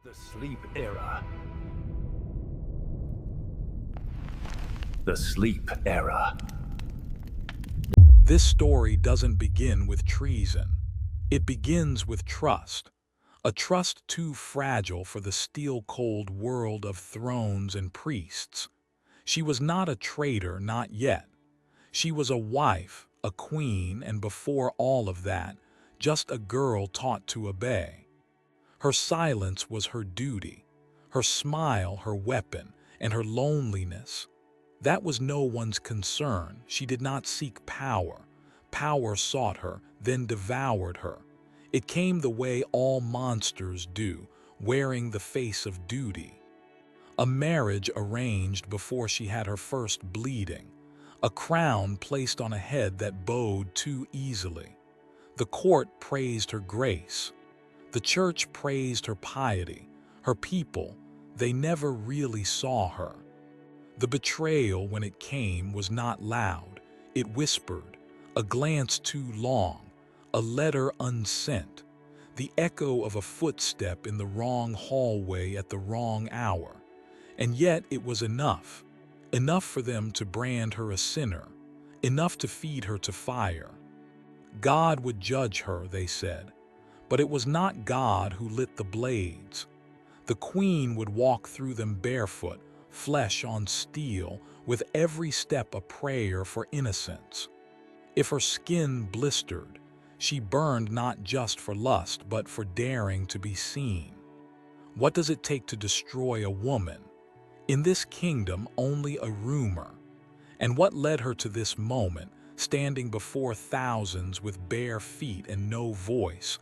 The Sleep Era. The Sleep Era. This story doesn't begin with treason. It begins with trust. A trust too fragile for the steel-cold world of thrones and priests. She was not a traitor, not yet. She was a wife, a queen, and before all of that, just a girl taught to obey. Her silence was her duty, her smile her weapon, and her loneliness. That was no one's concern. She did not seek power. Power sought her, then devoured her. It came the way all monsters do, wearing the face of duty. A marriage arranged before she had her first bleeding. A crown placed on a head that bowed too easily. The court praised her grace. The church praised her piety. Her people, they never really saw her. The betrayal, when it came, was not loud. It whispered, a glance too long, a letter unsent, the echo of a footstep in the wrong hallway at the wrong hour. And yet it was enough. Enough for them to brand her a sinner, enough to feed her to fire. God would judge her, they said, but it was not God who lit the blades. The queen would walk through them barefoot, flesh on steel, with every step a prayer for innocence. If her skin blistered, she burned not just for lust, but for daring to be seen. What does it take to destroy a woman? In this kingdom, only a rumor. And what led her to this moment, standing before thousands with bare feet and no voice,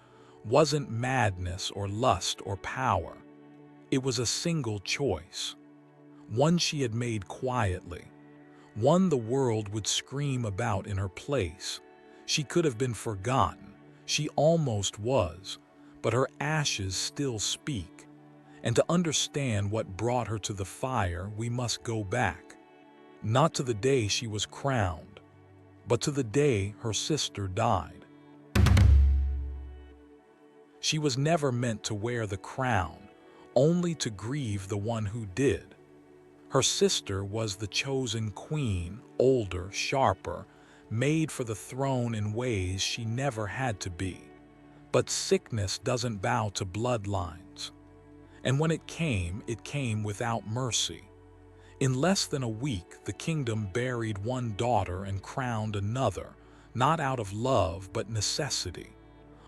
wasn't madness or lust or power. It was a single choice. One she had made quietly. One the world would scream about in her place. She could have been forgotten. She almost was. But her ashes still speak. And to understand what brought her to the fire, we must go back. Not to the day she was crowned, but to the day her sister died. She was never meant to wear the crown, only to grieve the one who did. Her sister was the chosen queen, older, sharper, made for the throne in ways she never had to be. But sickness doesn't bow to bloodlines. And when it came without mercy. In less than a week, the kingdom buried one daughter and crowned another, not out of love but necessity.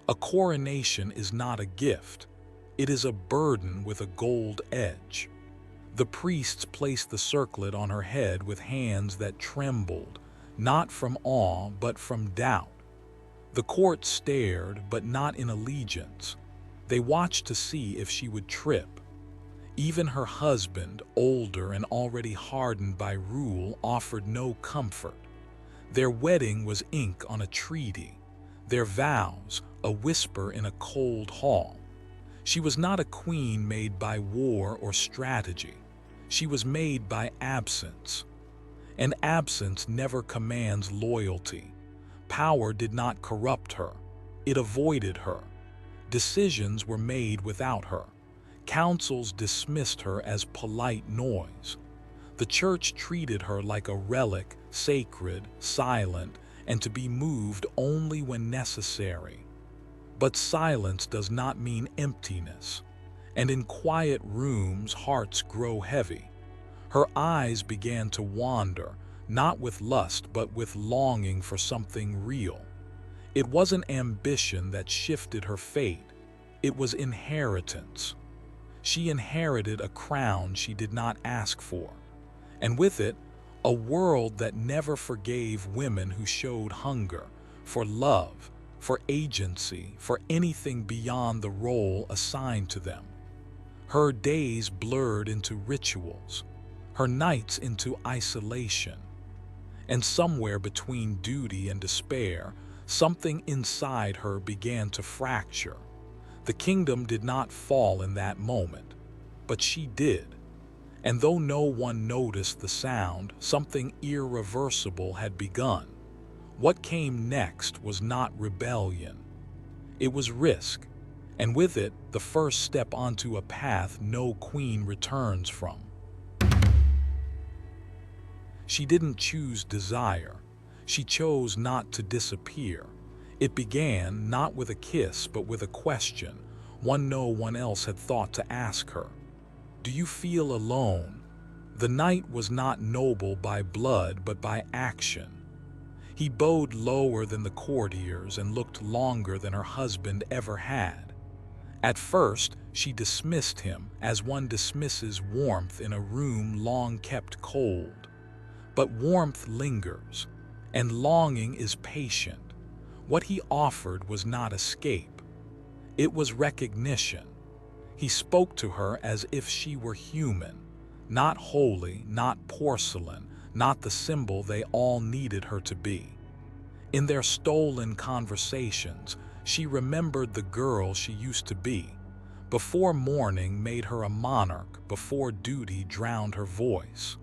A coronation is not a gift. It is a burden with a gold edge. The priests placed the circlet on her head with hands that trembled, not from awe but from doubt. The court stared, but not in allegiance. They watched to see if she would trip. Even her husband, older and already hardened by rule, offered no comfort. Their wedding was ink on a treaty, their vows a whisper in a cold hall. She was not a queen made by war or strategy. She was made by absence. And absence never commands loyalty. Power did not corrupt her. It avoided her. Decisions were made without her. Councils dismissed her as polite noise. The church treated her like a relic, sacred, silent, and to be moved only when necessary. But silence does not mean emptiness. And in quiet rooms, hearts grow heavy. Her eyes began to wander, not with lust but with longing for something real. It wasn't ambition that shifted her fate. It was inheritance. She inherited a crown she did not ask for, and with it, a world that never forgave women who showed hunger for love, for agency, for anything beyond the role assigned to them. Her days blurred into rituals, her nights into isolation. And somewhere between duty and despair, something inside her began to fracture. The kingdom did not fall in that moment, but she did. And though no one noticed the sound, something irreversible had begun. What came next was not rebellion. It was risk, and with it, the first step onto a path no queen returns from. She didn't choose desire. She chose not to disappear. It began not with a kiss, but with a question, one no one else had thought to ask her. Do you feel alone? The knight was not noble by blood, but by action. He bowed lower than the courtiers and looked longer than her husband ever had. At first, she dismissed him as one dismisses warmth in a room long kept cold. But warmth lingers, and longing is patient. What he offered was not escape. It was recognition. He spoke to her as if she were human, not holy, not porcelain, not the symbol they all needed her to be. In their stolen conversations, she remembered the girl she used to be, before mourning made her a monarch, before duty drowned her voice.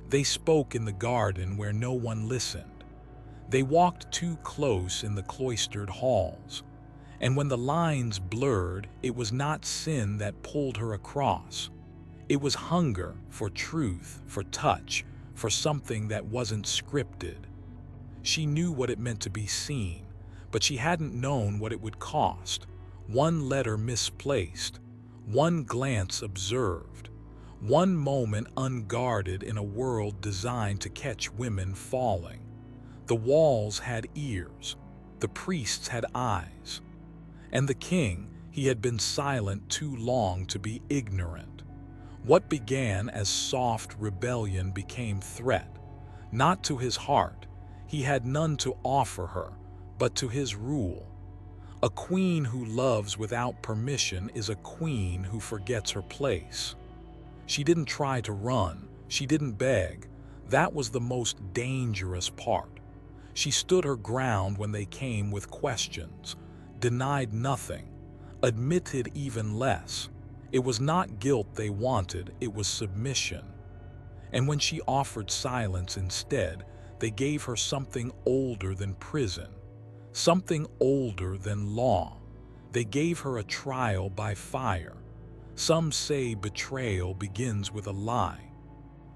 They spoke in the garden where no one listened. They walked too close in the cloistered halls. And when the lines blurred, it was not sin that pulled her across. It was hunger for truth, for touch, for something that wasn't scripted. She knew what it meant to be seen, but she hadn't known what it would cost. One letter misplaced, one glance observed, one moment unguarded in a world designed to catch women falling. The walls had ears, the priests had eyes, and the king, he had been silent too long to be ignorant. What began as soft rebellion became threat, not to his heart. He had none to offer her, but to his rule. A queen who loves without permission is a queen who forgets her place. She didn't try to run, she didn't beg. That was the most dangerous part. She stood her ground when they came with questions, denied nothing, admitted even less. It was not guilt they wanted, it was submission. And when she offered silence instead, they gave her something older than prison, something older than law. They gave her a trial by fire. Some say betrayal begins with a lie,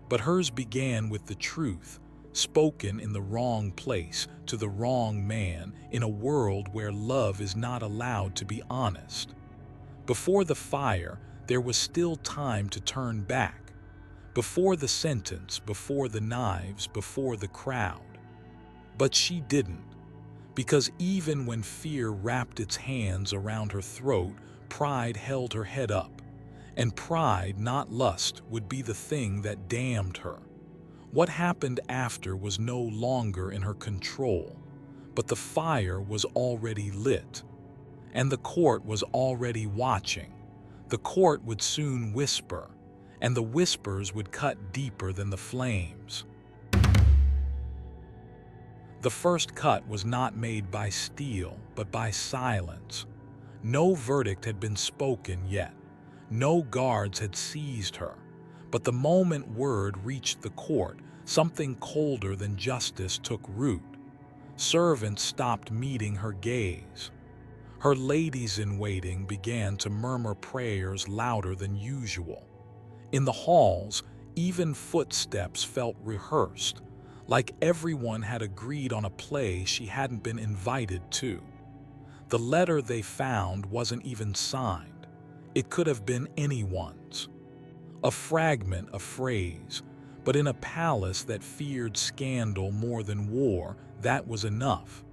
but hers began with the truth, spoken in the wrong place to the wrong man in a world where love is not allowed to be honest. Before the fire, there was still time to turn back. Before the sentence, before the knives, before the crowd. But she didn't, because even when fear wrapped its hands around her throat, pride held her head up. And pride, not lust, would be the thing that damned her. What happened after was no longer in her control, but the fire was already lit, and the court was already watching. The court would soon whisper, and the whispers would cut deeper than the flames. The first cut was not made by steel, but by silence. No verdict had been spoken yet. No guards had seized her. But the moment word reached the court, something colder than justice took root. Servants stopped meeting her gaze. Her ladies-in-waiting began to murmur prayers louder than usual. In the halls, even footsteps felt rehearsed, like everyone had agreed on a play she hadn't been invited to. The letter they found wasn't even signed. It could have been anyone's. A fragment, a phrase, but in a palace that feared scandal more than war, that was enough.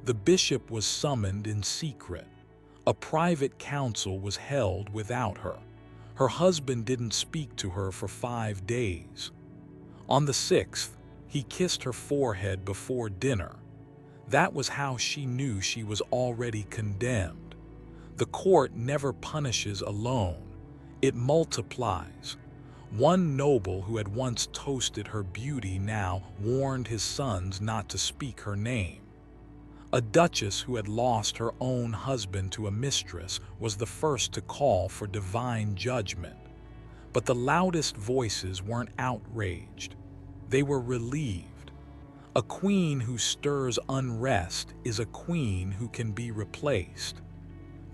The bishop was summoned in secret. A private council was held without her. Her husband didn't speak to her for 5 days. On the 6th, he kissed her forehead before dinner. That was how she knew she was already condemned. The court never punishes alone. It multiplies. One noble who had once toasted her beauty now warned his sons not to speak her name. A duchess who had lost her own husband to a mistress was the first to call for divine judgment. But the loudest voices weren't outraged. They were relieved. A queen who stirs unrest is a queen who can be replaced.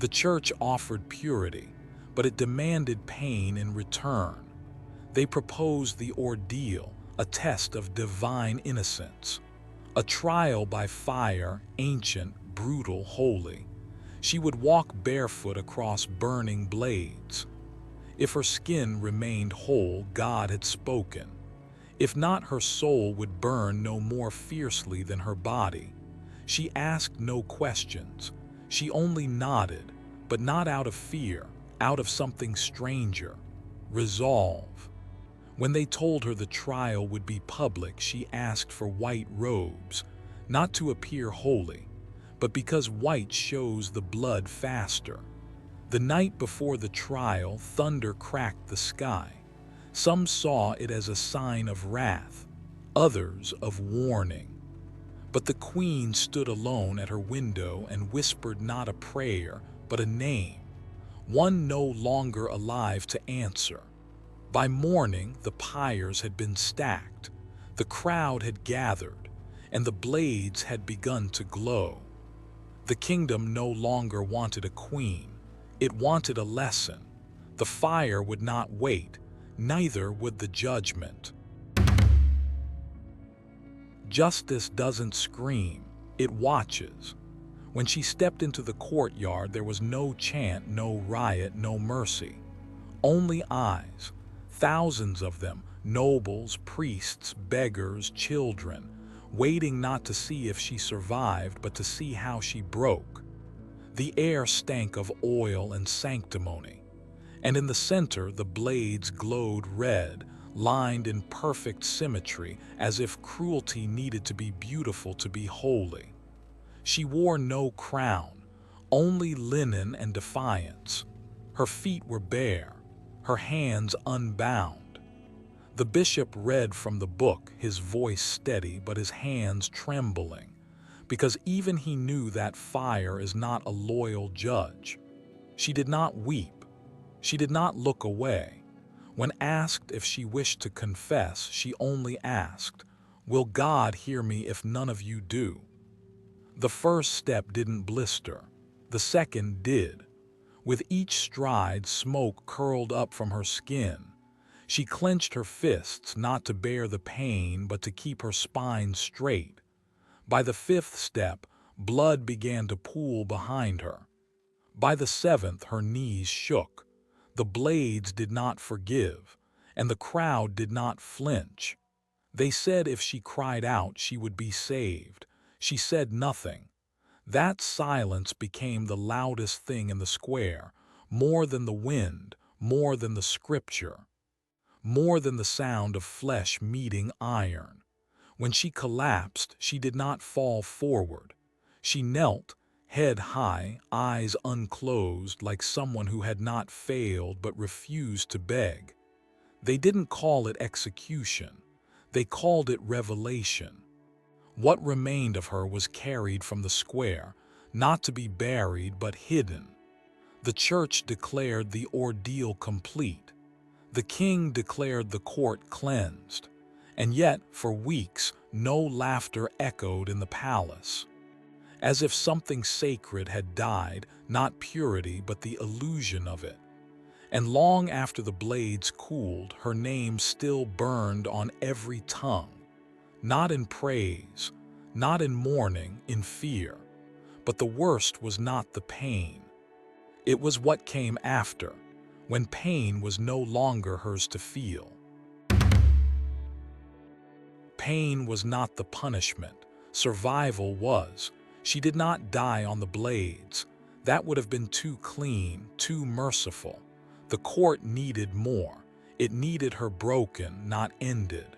The church offered purity, but it demanded pain in return. They proposed the ordeal, a test of divine innocence. A trial by fire, ancient, brutal, holy. She would walk barefoot across burning blades. If her skin remained whole, God had spoken. If not, her soul would burn no more fiercely than her body. She asked no questions. She only nodded, but not out of fear, out of something stranger. Resolve. When they told her the trial would be public, she asked for white robes, not to appear holy, but because white shows the blood faster. The night before the trial, thunder cracked the sky. Some saw it as a sign of wrath, others of warning. But the queen stood alone at her window and whispered not a prayer, but a name, one no longer alive to answer. By morning, the pyres had been stacked, the crowd had gathered, and the blades had begun to glow. The kingdom no longer wanted a queen. It wanted a lesson. The fire would not wait, neither would the judgment. Justice doesn't scream, it watches. When she stepped into the courtyard, there was no chant, no riot, no mercy. Only eyes, thousands of them, nobles, priests, beggars, children, waiting not to see if she survived, but to see how she broke. The air stank of oil and sanctimony, and in the center the blades glowed red, lined in perfect symmetry, as if cruelty needed to be beautiful to be holy. She wore no crown, only linen and defiance. Her feet were bare, her hands unbound. The bishop read from the book, his voice steady but his hands trembling, because even he knew that fire is not a loyal judge. She did not weep. She did not look away. When asked if she wished to confess, she only asked, "Will God hear me if none of you do?" The first step didn't blister. The second did. With each stride, smoke curled up from her skin. She clenched her fists, not to bear the pain, but to keep her spine straight. By the fifth step, blood began to pool behind her. By the seventh, her knees shook. The blades did not forgive, and the crowd did not flinch. They said if she cried out, she would be saved. She said nothing. That silence became the loudest thing in the square, more than the wind, more than the scripture, more than the sound of flesh meeting iron. When she collapsed, she did not fall forward. She knelt, head high, eyes unclosed, like someone who had not failed but refused to beg. They didn't call it execution. They called it revelation. What remained of her was carried from the square, not to be buried but hidden. The church declared the ordeal complete. The king declared the court cleansed. And yet, for weeks, no laughter echoed in the palace. As if something sacred had died, not purity, but the illusion of it. And long after the blades cooled, her name still burned on every tongue. Not in praise, not in mourning, in fear. But the worst was not the pain. It was what came after, when pain was no longer hers to feel. Pain was not the punishment. Survival was. She did not die on the blades. That would have been too clean, too merciful. The court needed more. It needed her broken, not ended.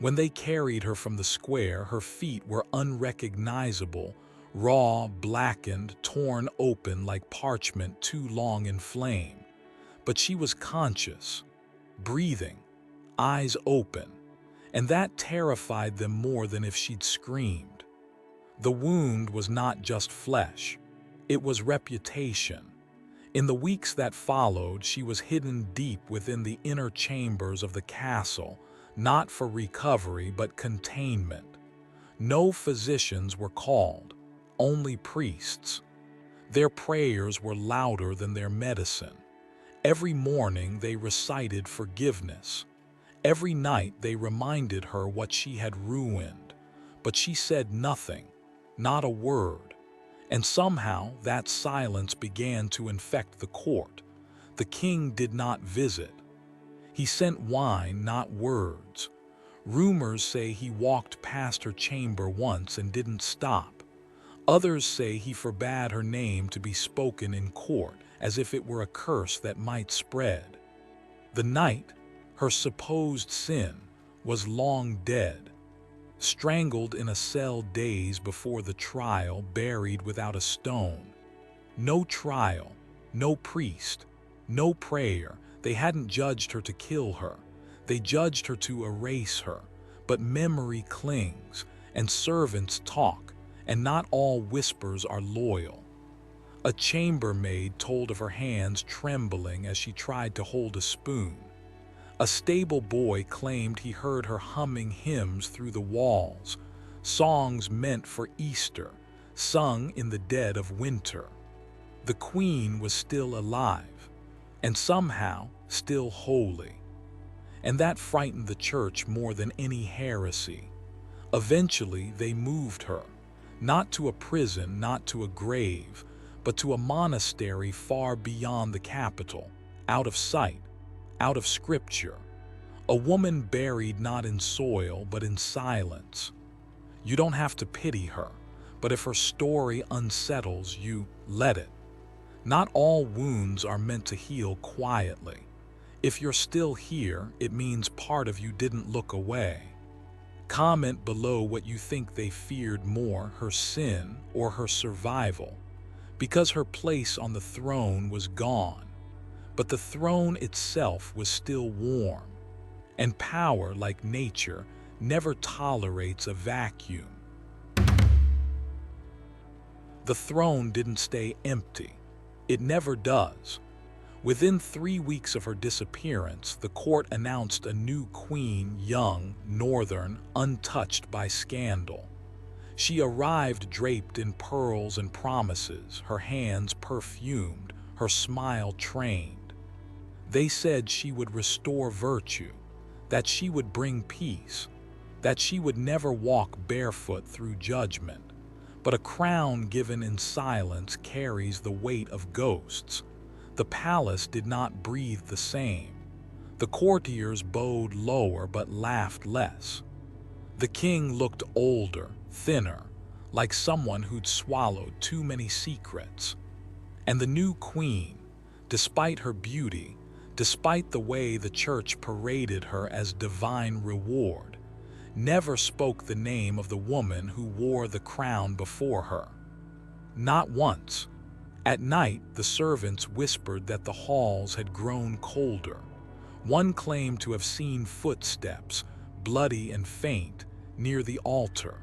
When they carried her from the square, her feet were unrecognizable, raw, blackened, torn open like parchment too long in flame. But she was conscious, breathing, eyes open. And that terrified them more than if she'd screamed. The wound was not just flesh, it was reputation. In the weeks that followed, she was hidden deep within the inner chambers of the castle, not for recovery but containment. No physicians were called, only priests. Their prayers were louder than their medicine. Every morning they recited forgiveness. Every night they reminded her what she had ruined. But she said nothing, not a word. And somehow that silence began to infect the court. The king did not visit. He sent wine, not words. Rumors say he walked past her chamber once and didn't stop. Others say he forbade her name to be spoken in court, as if it were a curse that might spread. The night, her supposed sin, was long dead, strangled in a cell days before the trial, buried without a stone. No trial, no priest, no prayer. They hadn't judged her to kill her. They judged her to erase her. But memory clings, and servants talk, and not all whispers are loyal. A chambermaid told of her hands trembling as she tried to hold a spoon. A stable boy claimed he heard her humming hymns through the walls, songs meant for Easter, sung in the dead of winter. The queen was still alive, and somehow still holy. And that frightened the church more than any heresy. Eventually, they moved her, not to a prison, not to a grave, but to a monastery far beyond the capital, out of sight, out of scripture. A woman buried not in soil, but in silence. You don't have to pity her, but if her story unsettles you, let it. Not all wounds are meant to heal quietly. If you're still here, it means part of you didn't look away. Comment below what you think they feared more, her sin or her survival, because her place on the throne was gone. But the throne itself was still warm, and power, like nature, never tolerates a vacuum. The throne didn't stay empty. It never does. Within 3 weeks of her disappearance, the court announced a new queen, young, northern, untouched by scandal. She arrived draped in pearls and promises, her hands perfumed, her smile trained. They said she would restore virtue, that she would bring peace, that she would never walk barefoot through judgment. But a crown given in silence carries the weight of ghosts. The palace did not breathe the same. The courtiers bowed lower but laughed less. The king looked older, thinner, like someone who'd swallowed too many secrets. And the new queen, despite her beauty, despite the way the church paraded her as divine reward, never spoke the name of the woman who wore the crown before her. Not once. At night, the servants whispered that the halls had grown colder. One claimed to have seen footsteps, bloody and faint, near the altar.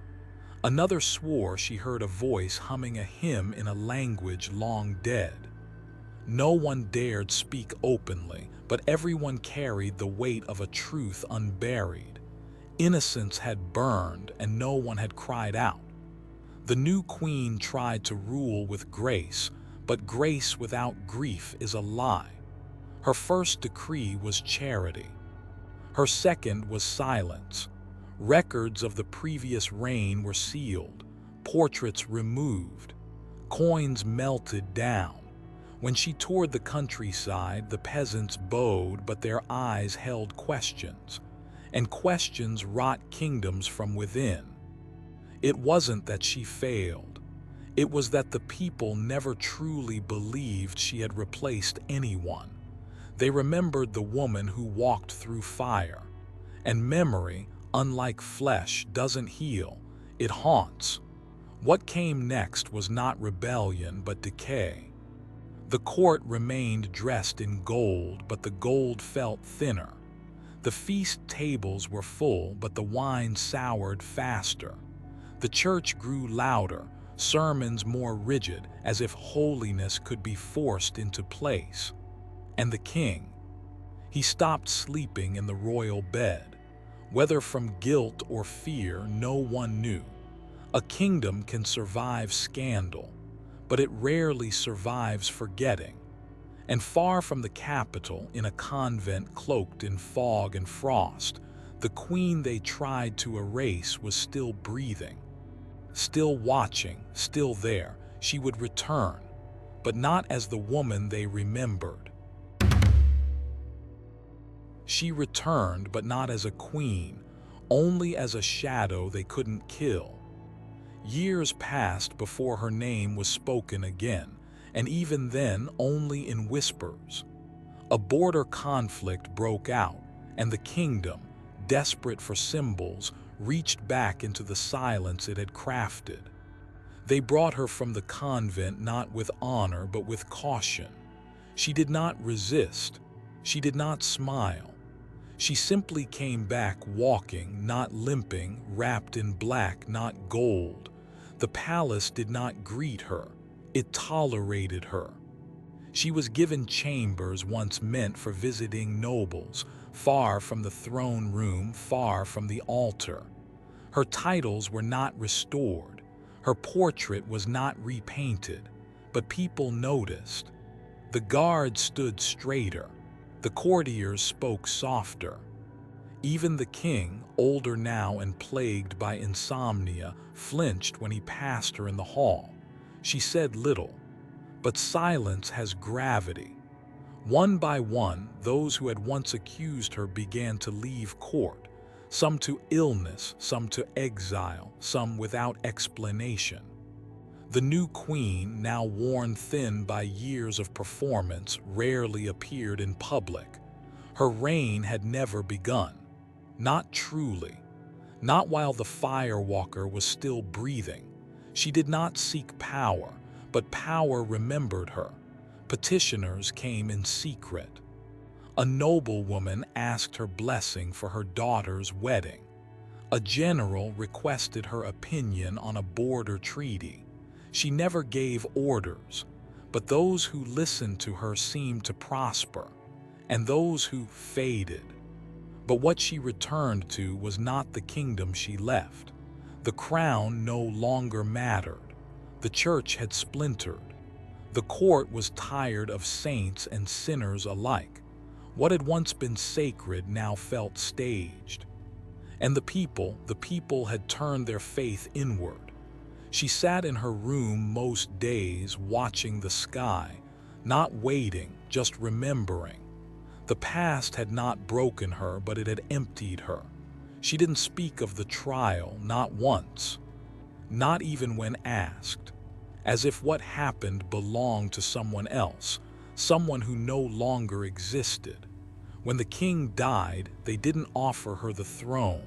Another swore she heard a voice humming a hymn in a language long dead. No one dared speak openly, but everyone carried the weight of a truth unburied. Innocence had burned, and no one had cried out. The new queen tried to rule with grace, but grace without grief is a lie. Her first decree was charity. Her second was silence. Records of the previous reign were sealed, portraits removed, coins melted down. When she toured the countryside, the peasants bowed, but their eyes held questions, and questions rot kingdoms from within. It wasn't that she failed. It was that the people never truly believed she had replaced anyone. They remembered the woman who walked through fire. And memory, unlike flesh, doesn't heal, it haunts. What came next was not rebellion, but decay. The court remained dressed in gold, but the gold felt thinner. The feast tables were full, but the wine soured faster. The church grew louder, sermons more rigid, as if holiness could be forced into place. And the king, he stopped sleeping in the royal bed. Whether from guilt or fear, no one knew. A kingdom can survive scandal, but it rarely survives forgetting. And far from the capital, in a convent cloaked in fog and frost, the queen they tried to erase was still breathing, still watching, still there. She would return, but not as the woman they remembered. She returned, but not as a queen, only as a shadow they couldn't kill. Years passed before her name was spoken again, and even then only in whispers. A border conflict broke out, and the kingdom, desperate for symbols, reached back into the silence it had crafted. They brought her from the convent not with honor but with caution. She did not resist. She did not smile. She simply came back walking, not limping, wrapped in black, not gold. The palace did not greet her. It tolerated her. She was given chambers once meant for visiting nobles, far from the throne room, far from the altar. Her titles were not restored. Her portrait was not repainted, but people noticed. The guards stood straighter. The courtiers spoke softer. Even the king, older now and plagued by insomnia, flinched when he passed her in the hall. She said little, but silence has gravity. One by one, those who had once accused her began to leave court, some to illness, some to exile, some without explanation. The new queen, now worn thin by years of performance, rarely appeared in public. Her reign had never begun. Not truly. Not while the firewalker was still breathing. She did not seek power, but power remembered her. Petitioners came in secret. A noblewoman asked her blessing for her daughter's wedding. A general requested her opinion on a border treaty. She never gave orders, but those who listened to her seemed to prosper, and those who faded. But what she returned to was not the kingdom she left. The crown no longer mattered. The church had splintered. The court was tired of saints and sinners alike. What had once been sacred now felt staged. And the people had turned their faith inward. She sat in her room most days watching the sky, not waiting, just remembering. The past had not broken her, but it had emptied her. She didn't speak of the trial, not once, not even when asked, as if what happened belonged to someone else, someone who no longer existed. When the king died, they didn't offer her the throne,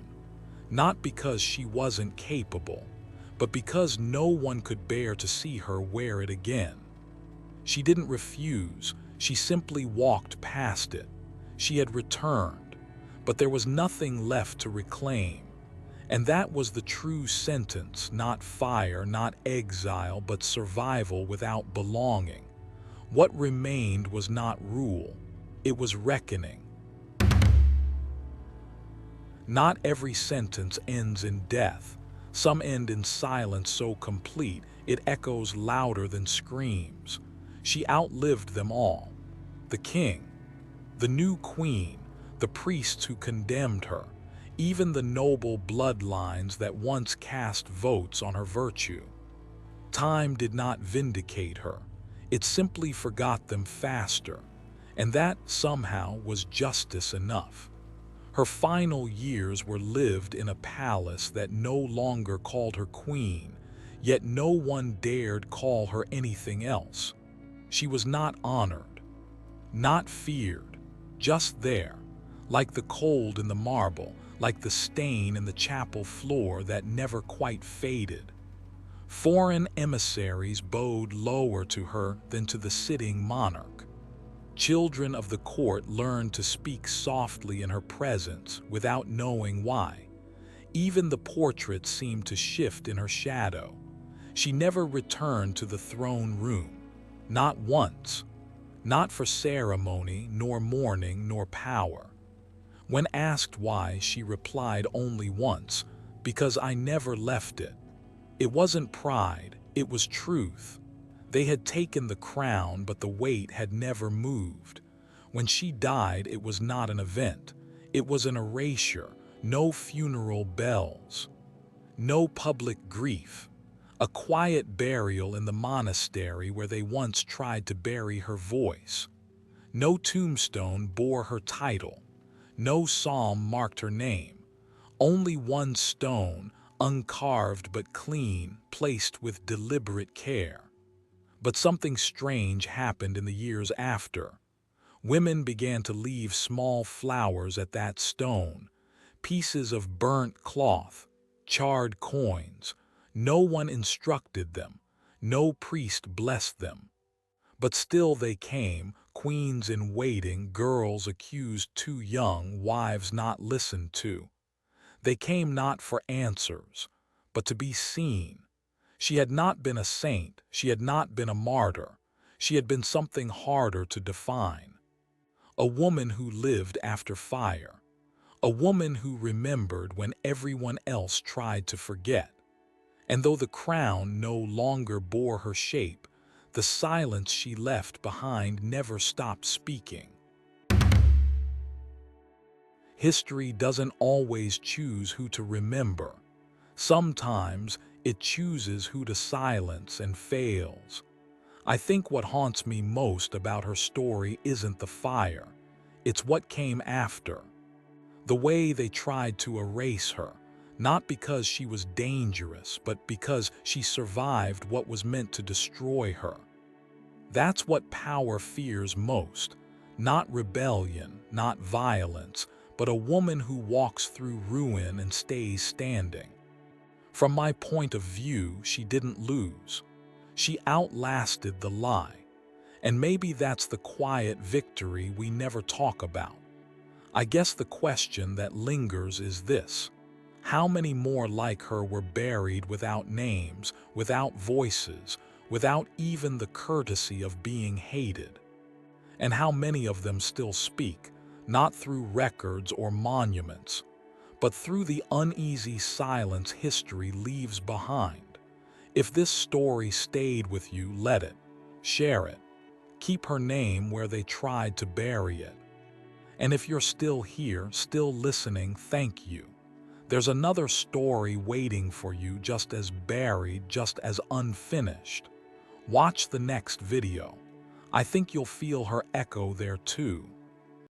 not because she wasn't capable, but because no one could bear to see her wear it again. She didn't refuse, she simply walked past it. She had returned, but there was nothing left to reclaim. And that was the true sentence, not fire, not exile, but survival without belonging. What remained was not rule, it was reckoning. Not every sentence ends in death. Some end in silence so complete it echoes louder than screams. She outlived them all. The king, the new queen, the priests who condemned her, even the noble bloodlines that once cast votes on her virtue. Time did not vindicate her. It simply forgot them faster, and that somehow was justice enough. Her final years were lived in a palace that no longer called her queen, yet no one dared call her anything else. She was not honored, not feared, just there, like the cold in the marble, like the stain in the chapel floor that never quite faded. Foreign emissaries bowed lower to her than to the sitting monarch. Children of the court learned to speak softly in her presence without knowing why. Even the portraits seemed to shift in her shadow. She never returned to the throne room, not once, not for ceremony, nor mourning, nor power. When asked why, she replied only once, "Because I never left it." It wasn't pride, it was truth. They had taken the crown, but the weight had never moved. When she died, it was not an event. It was an erasure. No funeral bells, no public grief. A quiet burial in the monastery where they once tried to bury her voice. No tombstone bore her title. No psalm marked her name. Only one stone, uncarved but clean, placed with deliberate care. But something strange happened in the years after. Women began to leave small flowers at that stone, pieces of burnt cloth, charred coins. No one instructed them. No priest blessed them. But still they came, queens in waiting, girls accused too young, wives not listened to. They came not for answers, but to be seen. She had not been a saint, she had not been a martyr, she had been something harder to define. A woman who lived after fire. A woman who remembered when everyone else tried to forget. And though the crown no longer bore her shape, the silence she left behind never stopped speaking. History doesn't always choose who to remember. Sometimes it chooses who to silence and fails. I think what haunts me most about her story isn't the fire. It's what came after. The way they tried to erase her, not because she was dangerous, but because she survived what was meant to destroy her. That's what power fears most. Not rebellion, not violence, but a woman who walks through ruin and stays standing. From my point of view, she didn't lose. She outlasted the lie. And maybe that's the quiet victory we never talk about. I guess the question that lingers is this: how many more like her were buried without names, without voices, without even the courtesy of being hated? And how many of them still speak, not through records or monuments, but through the uneasy silence history leaves behind? If this story stayed with you, let it. Share it. Keep her name where they tried to bury it. And if you're still here, still listening, thank you. There's another story waiting for you, just as buried, just as unfinished. Watch the next video. I think you'll feel her echo there too.